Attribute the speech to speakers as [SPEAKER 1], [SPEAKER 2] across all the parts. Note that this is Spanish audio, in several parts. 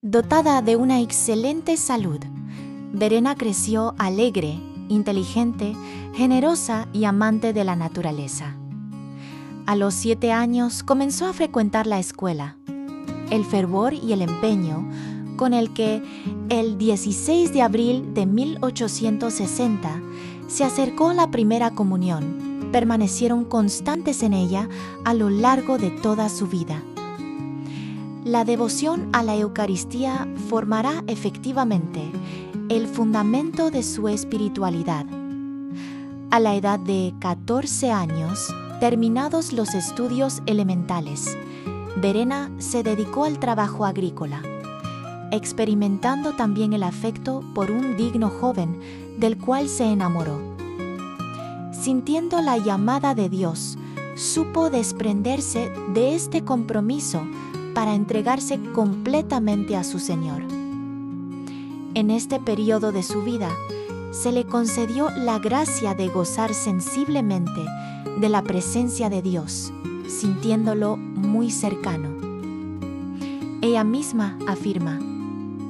[SPEAKER 1] Dotada de una excelente salud, Verena creció alegre, inteligente, generosa y amante de la naturaleza. A los 7 años comenzó a frecuentar la escuela. El fervor y el empeño con el que el 16 de abril de 1860 se acercó a la primera comunión permanecieron constantes en ella a lo largo de toda su vida. La devoción a la Eucaristía formará efectivamente el fundamento de su espiritualidad. A la edad de 14 años, terminados los estudios elementales, Verena se dedicó al trabajo agrícola, experimentando también el afecto por un digno joven del cual se enamoró. Sintiendo la llamada de Dios, supo desprenderse de este compromiso para entregarse completamente a su Señor. En este periodo de su vida, se le concedió la gracia de gozar sensiblemente de la presencia de Dios, sintiéndolo muy cercano. Ella misma afirma: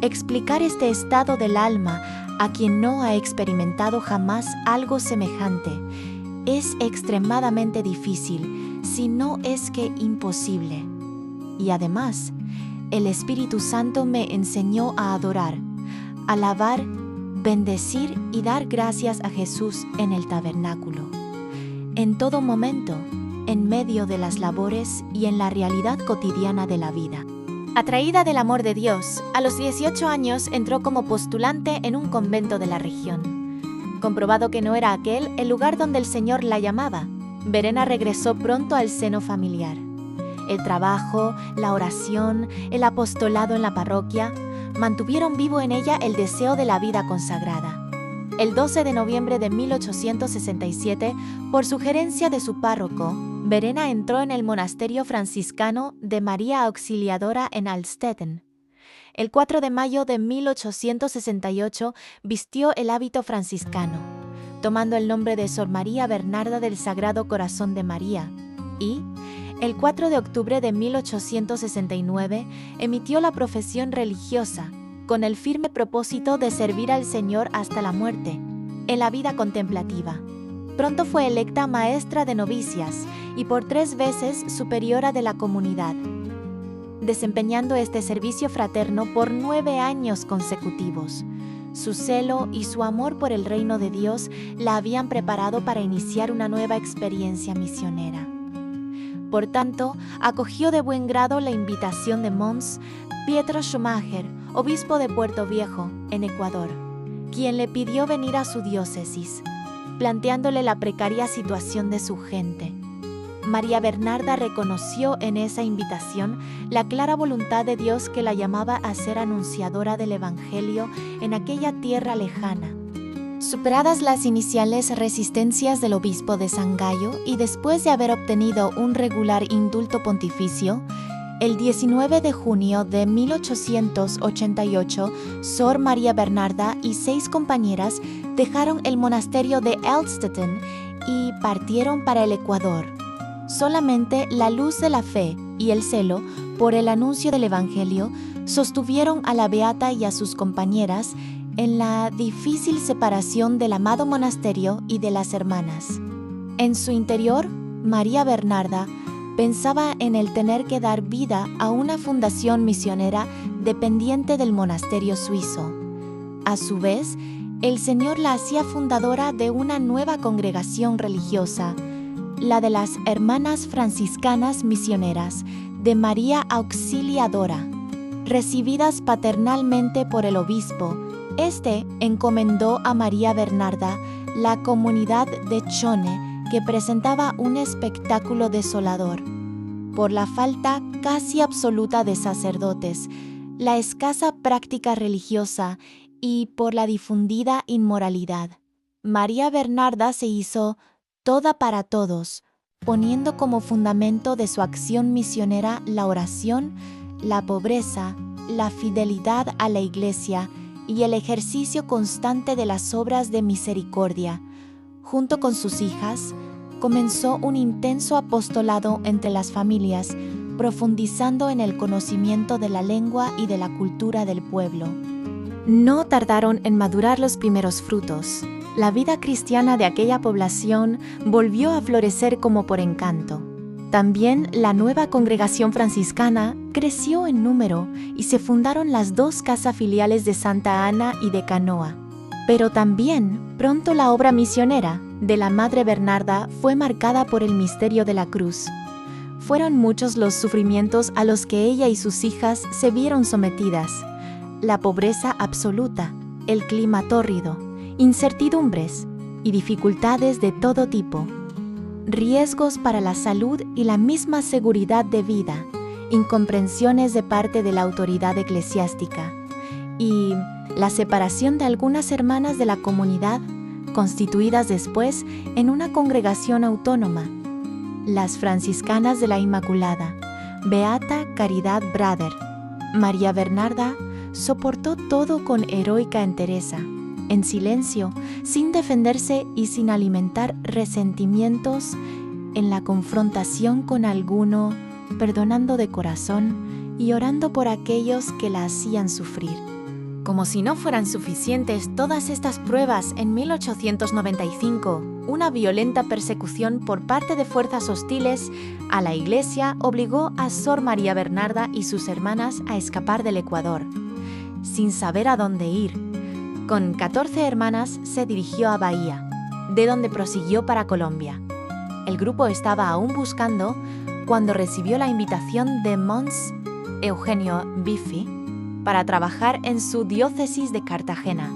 [SPEAKER 1] explicar este estado del alma a quien no ha experimentado jamás algo semejante es extremadamente difícil, si no es que imposible. Y además, el Espíritu Santo me enseñó a adorar, alabar, bendecir y dar gracias a Jesús en el tabernáculo. En todo momento, en medio de las labores y en la realidad cotidiana de la vida. Atraída del amor de Dios, a los 18 años entró como postulante en un convento de la región. Comprobado que no era aquel el lugar donde el Señor la llamaba, Verena regresó pronto al seno familiar. El trabajo, la oración, el apostolado en la parroquia mantuvieron vivo en ella el deseo de la vida consagrada. El 12 de noviembre de 1867, por sugerencia de su párroco, Verena entró en el monasterio franciscano de María Auxiliadora en Alstetten. El 4 de mayo de 1868 vistió el hábito franciscano, tomando el nombre de Sor María Bernarda del Sagrado Corazón de María, y el 4 de octubre de 1869 emitió la profesión religiosa, con el firme propósito de servir al Señor hasta la muerte, en la vida contemplativa. Pronto fue electa maestra de novicias y por 3 veces superiora de la comunidad, desempeñando este servicio fraterno por 9 años consecutivos. Su celo y su amor por el reino de Dios la habían preparado para iniciar una nueva experiencia misionera. Por tanto, acogió de buen grado la invitación de Mons Pietro Schumacher, obispo de Puerto Viejo, en Ecuador, quien le pidió venir a su diócesis, planteándole la precaria situación de su gente. María Bernarda reconoció en esa invitación la clara voluntad de Dios que la llamaba a ser anunciadora del Evangelio en aquella tierra lejana. Superadas las iniciales resistencias del obispo de San Gallo y después de haber obtenido un regular indulto pontificio, el 19 de junio de 1888, Sor María Bernarda y 6 compañeras dejaron el monasterio de Alstetten y partieron para el Ecuador. Solamente la luz de la fe y el celo por el anuncio del Evangelio sostuvieron a la beata y a sus compañeras en la difícil separación del amado monasterio y de las hermanas. En su interior, María Bernarda pensaba en el tener que dar vida a una fundación misionera dependiente del monasterio suizo. A su vez, el Señor la hacía fundadora de una nueva congregación religiosa, la de las Hermanas Franciscanas Misioneras de María Auxiliadora. Recibidas paternalmente por el obispo, este encomendó a María Bernarda la comunidad de Chone, que presentaba un espectáculo desolador. Por la falta casi absoluta de sacerdotes, la escasa práctica religiosa y por la difundida inmoralidad, María Bernarda se hizo toda para todos, poniendo como fundamento de su acción misionera la oración, la pobreza, la fidelidad a la Iglesia y el ejercicio constante de las obras de misericordia. Junto con sus hijas, comenzó un intenso apostolado entre las familias, profundizando en el conocimiento de la lengua y de la cultura del pueblo. No tardaron en madurar los primeros frutos. La vida cristiana de aquella población volvió a florecer como por encanto. También la nueva congregación franciscana creció en número y se fundaron las 2 casas filiales de Santa Ana y de Canoa. Pero también, pronto la obra misionera de la Madre Bernarda fue marcada por el misterio de la cruz. Fueron muchos los sufrimientos a los que ella y sus hijas se vieron sometidas. La pobreza absoluta, el clima tórrido, incertidumbres y dificultades de todo tipo, riesgos para la salud y la misma seguridad de vida, incomprensiones de parte de la autoridad eclesiástica y la separación de algunas hermanas de la comunidad, constituidas después en una congregación autónoma, las franciscanas de la Inmaculada, Beata Caridad Brader. María Bernarda soportó todo con heroica entereza, en silencio, sin defenderse y sin alimentar resentimientos en la confrontación con alguno, perdonando de corazón y orando por aquellos que la hacían sufrir. Como si no fueran suficientes todas estas pruebas, en 1895, una violenta persecución por parte de fuerzas hostiles a la Iglesia obligó a Sor María Bernarda y sus hermanas a escapar del Ecuador, sin saber a dónde ir. Con 14 hermanas se dirigió a Bahía, de donde prosiguió para Colombia. El grupo estaba aún buscando cuando recibió la invitación de Mons Eugenio Biffi para trabajar en su diócesis de Cartagena.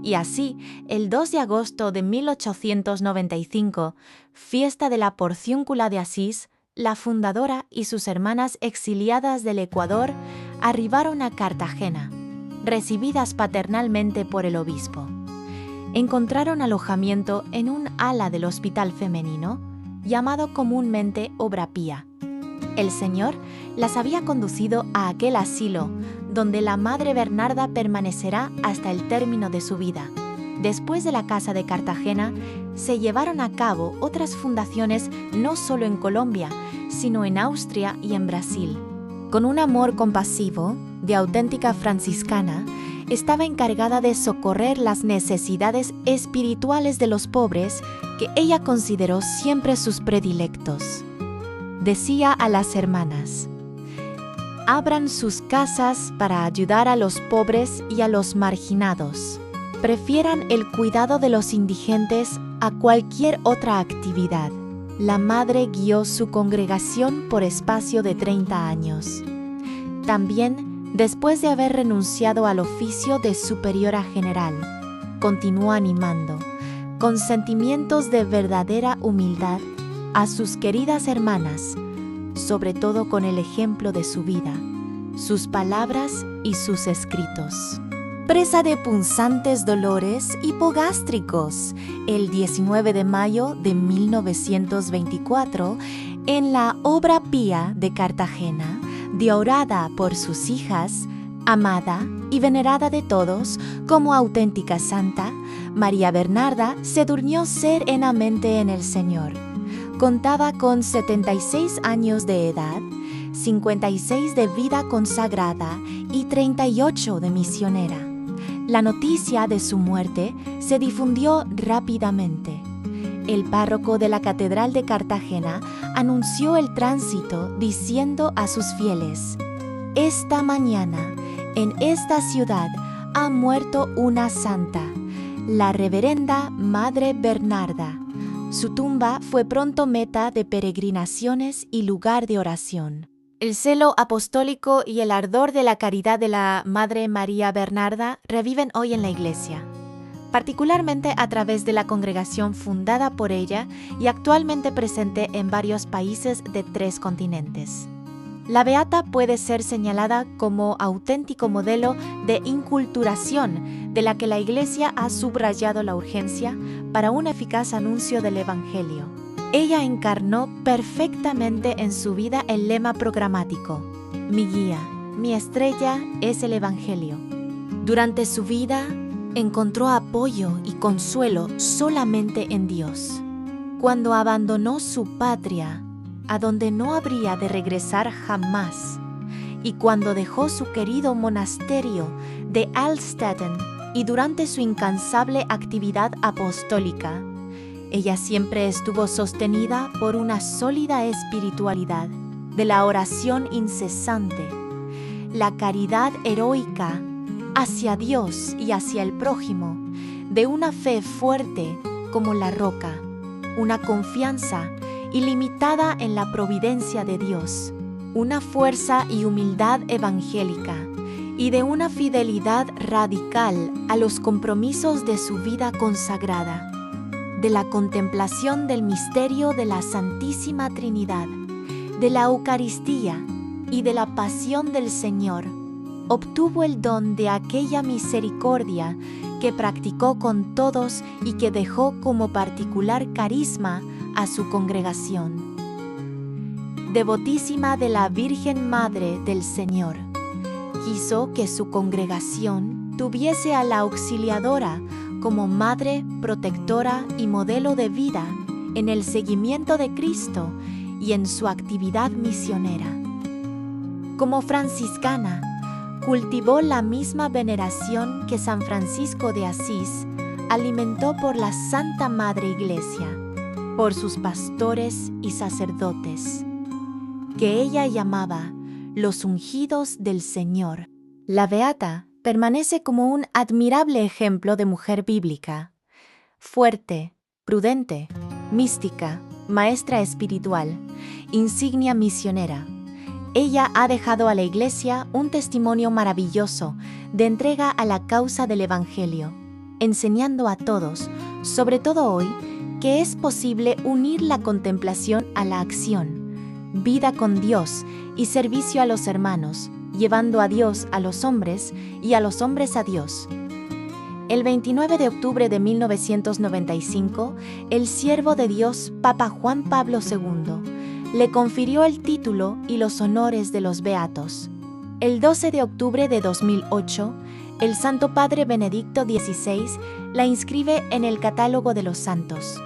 [SPEAKER 1] Y así, el 2 de agosto de 1895, fiesta de la Porciúncula de Asís, la fundadora y sus hermanas exiliadas del Ecuador arribaron a Cartagena, recibidas paternalmente por el obispo. Encontraron alojamiento en un ala del hospital femenino, llamado comúnmente Obra Pía. El Señor las había conducido a aquel asilo, donde la Madre Bernarda permanecerá hasta el término de su vida. Después de la Casa de Cartagena, se llevaron a cabo otras fundaciones no solo en Colombia, sino en Austria y en Brasil. Con un amor compasivo, de auténtica franciscana, estaba encargada de socorrer las necesidades espirituales de los pobres que ella consideró siempre sus predilectos. Decía a las hermanas: abran sus casas para ayudar a los pobres y a los marginados. Prefieran el cuidado de los indigentes a cualquier otra actividad. La madre guió su congregación por espacio de 30 años. También, después de haber renunciado al oficio de superiora general, continuó animando, con sentimientos de verdadera humildad, a sus queridas hermanas, sobre todo con el ejemplo de su vida, sus palabras y sus escritos. Presa de punzantes dolores hipogástricos, el 19 de mayo de 1924, en la Obra Pía de Cartagena, deorada por sus hijas, amada y venerada de todos como auténtica santa, María Bernarda se durmió serenamente en el Señor. Contaba con 76 años de edad, 56 de vida consagrada y 38 de misionera. La noticia de su muerte se difundió rápidamente. El párroco de la Catedral de Cartagena anunció el tránsito diciendo a sus fieles: esta mañana, en esta ciudad, ha muerto una santa, la reverenda Madre Bernarda. Su tumba fue pronto meta de peregrinaciones y lugar de oración. El celo apostólico y el ardor de la caridad de la Madre María Bernarda reviven hoy en la Iglesia, particularmente a través de la congregación fundada por ella y actualmente presente en varios países de 3 continentes. La beata puede ser señalada como auténtico modelo de inculturación de la que la Iglesia ha subrayado la urgencia para un eficaz anuncio del Evangelio. Ella encarnó perfectamente en su vida el lema programático: mi guía, mi estrella es el Evangelio. Durante su vida, encontró apoyo y consuelo solamente en Dios. Cuando abandonó su patria, a donde no habría de regresar jamás. Y cuando dejó su querido monasterio de Alstaden y durante su incansable actividad apostólica, ella siempre estuvo sostenida por una sólida espiritualidad de la oración incesante, la caridad heroica hacia Dios y hacia el prójimo, de una fe fuerte como la roca, una confianza ilimitada en la providencia de Dios, una fuerza y humildad evangélica y de una fidelidad radical a los compromisos de su vida consagrada, de la contemplación del misterio de la Santísima Trinidad, de la Eucaristía y de la pasión del Señor, obtuvo el don de aquella misericordia que practicó con todos y que dejó como particular carisma a su congregación. Devotísima de la Virgen Madre del Señor, quiso que su congregación tuviese a la Auxiliadora como madre, protectora y modelo de vida en el seguimiento de Cristo y en su actividad misionera. Como franciscana, cultivó la misma veneración que San Francisco de Asís alimentó por la Santa Madre Iglesia, por sus pastores y sacerdotes, que ella llamaba los ungidos del Señor. La beata permanece como un admirable ejemplo de mujer bíblica, fuerte, prudente, mística, maestra espiritual, insignia misionera. Ella ha dejado a la Iglesia un testimonio maravilloso de entrega a la causa del Evangelio, enseñando a todos, sobre todo hoy, que es posible unir la contemplación a la acción, vida con Dios y servicio a los hermanos, llevando a Dios a los hombres y a los hombres a Dios. El 29 de octubre de 1995, el siervo de Dios, Papa Juan Pablo II, le confirió el título y los honores de los beatos. El 12 de octubre de 2008, el Santo Padre Benedicto XVI la inscribe en el catálogo de los santos.